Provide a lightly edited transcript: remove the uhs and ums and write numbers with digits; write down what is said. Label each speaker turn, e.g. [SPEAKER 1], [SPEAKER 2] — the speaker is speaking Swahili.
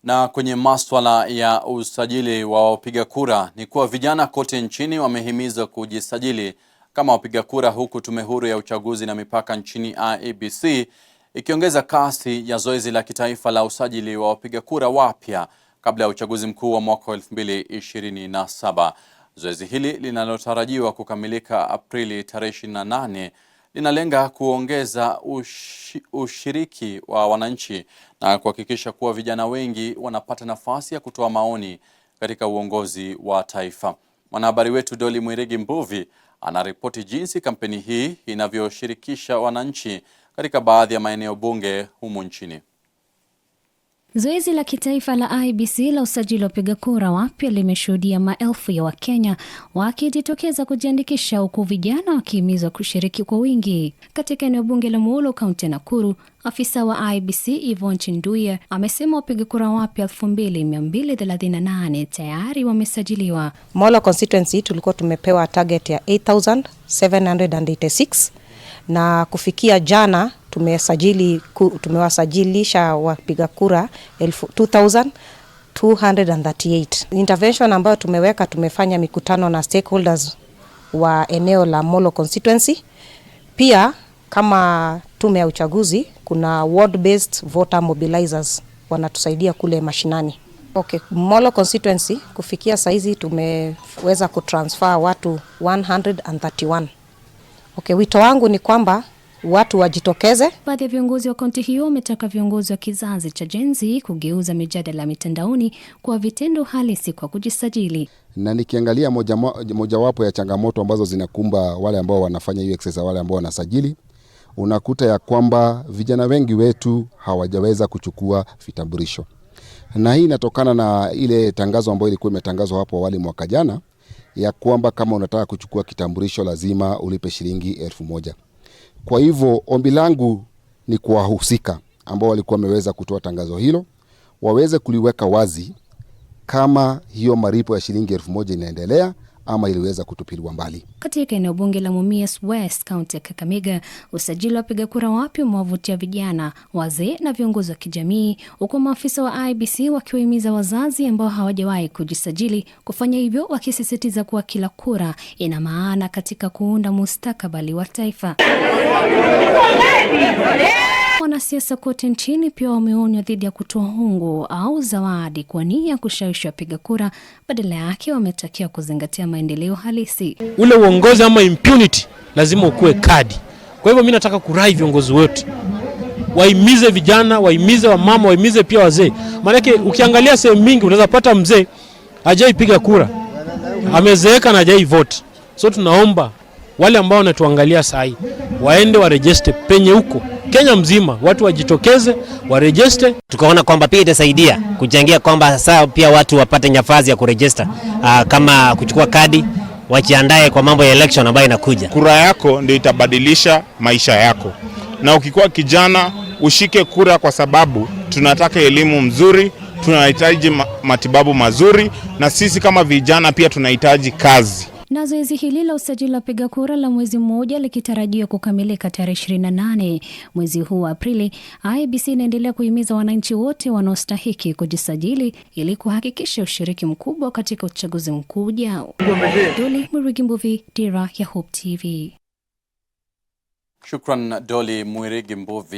[SPEAKER 1] Na kwenye masuala ya usajili wa wapiga kura ni kuwa vijana kote nchini wamehimizwa kujisajili kama wapiga kura, huku Tume Huru ya Uchaguzi na Mipaka nchini IEBC ikiongeza kasi ya zoezi la kitaifa la usajili wa wapiga kura wapya kabla ya uchaguzi mkuu wa mwaka 2027. Zoezi hili linalotarajiwa kukamilika Aprili tarehe 28 linalenga kuongeza ushiriki wa wananchi na kuhakikisha kuwa vijana wengi wanapata nafasi ya kutoa maoni katika uongozi wa taifa. Mwanahabari wetu Dolly Mwirigi Mbuvi anaripoti jinsi kampeni hii inavyoshirikisha wananchi katika baadhi ya maeneo bunge humu nchini.
[SPEAKER 2] Zoezi la kitaifa la IEBC la usajili wa wapiga kura wapya limeshuhudia maelfu ya Wakenya wakijitokeza kujiandikisha, huku vijana wakihimizwa kushiriki kwa wingi. Katika eneo bunge la Molo, kaunti ya Nakuru, afisa wa IEBC Yvonne Chinduya amesema wapiga kura wapya 2238 tayari wamesajiliwa.
[SPEAKER 3] Molo constituency tulikuwa tumepewa target ya 8786 na kufikia jana tumewasajilisha wapiga kura 2238. Intervention ambayo tumefanya mikutano na stakeholders wa eneo la Molo constituency. Pia kama tume ya uchaguzi kuna ward based voter mobilizers wanatusaidia kule mashinani. Molo constituency kufikia saizi tumeweza kutransfer watu 131. Wito wangu ni kwamba watu wajitokeze.
[SPEAKER 2] Baadhi ya viongozi wa kaunti hiyo wametaka viongozi wa kizazi cha Gen Z kugeuza mijadala mitandaoni kwa vitendo halisi kwa kujisajili.
[SPEAKER 4] Na nikiangalia mojawapo ya changamoto ambazo zinakumba wale ambao wanafanya hiyo exercise, wale ambao wanasajili, unakuta ya kwamba vijana wengi wetu hawajaweza kuchukua vitambulisho. Na hii inatokana na ile tangazo ambayo ilikuwa imetangazwa hapo awali mwaka jana ya kwamba kama unataka kuchukua kitambulisho lazima ulipe shilingi 1000. Kwa hivyo ombi langu ni kuwahusika ambao walikuwa wameweza kutoa tangazo hilo waweze kuliweka wazi kama hiyo malipo ya shilingi 1000 inaendelea ama iliweza kutupiliwa mbali.
[SPEAKER 2] Katika eneo bunge la Mumias West, kaunti ya Kakamega, usajili wa wapiga kura wapya umewavutia vijana, wazee na viongozi wa kijamii, huku maafisa wa IEBC wakiwahimiza wazazi ambao hawajawahi kujisajili kufanya hivyo, wakisisitiza kuwa kila kura ina maana katika kuunda mustakabali wa taifa. Wanasiasa kote nchini pia wameonywa dhidi ya kutoa hongo au zawadi kwa nia ya kushawishi wapiga kura. Badala yake wametakiwa kuzingatia maendeleo halisi.
[SPEAKER 5] Ule uongozi ama impunity lazima ukue kadi. Kwa hivyo mimi nataka kurai viongozi wote wahimize vijana, wahimize wamama, wahimize pia wazee. Maana ukiangalia sehemu mingi unaweza pata mzee hajaipiga kura, amezeeka na hajai vote. So tunaomba wale ambao wanatuangalia sahi waende waregister penye huko Kenya mzima, watu wajitokeze waregister.
[SPEAKER 6] Tukaona kwamba pia itasaidia kuchangia kwamba sasa pia watu wapate nafasi ya kuregister, kama kuchukua kadi, wajiandae kwa mambo ya election ambayo inakuja.
[SPEAKER 7] Kura yako ndio itabadilisha maisha yako, na ukikuwa kijana ushike kura, kwa sababu tunataka elimu mzuri, tunahitaji matibabu mazuri, na sisi kama vijana pia tunahitaji kazi.
[SPEAKER 2] Na zoezi hili la usajili wa wapiga kura la mwezi mmoja likitarajiwa kukamilika tarehe 28 mwezi huu wa Aprili, IEBC inaendelea kuhimiza wananchi wote wanaostahiki kujisajili ili kuhakikisha ushiriki mkubwa katika uchaguzi mkuu ujao. Dolly Mwirigi Mbuvi, Dira ya Hope TV.
[SPEAKER 1] Shukran Dolly Mwirigi Mbuvi.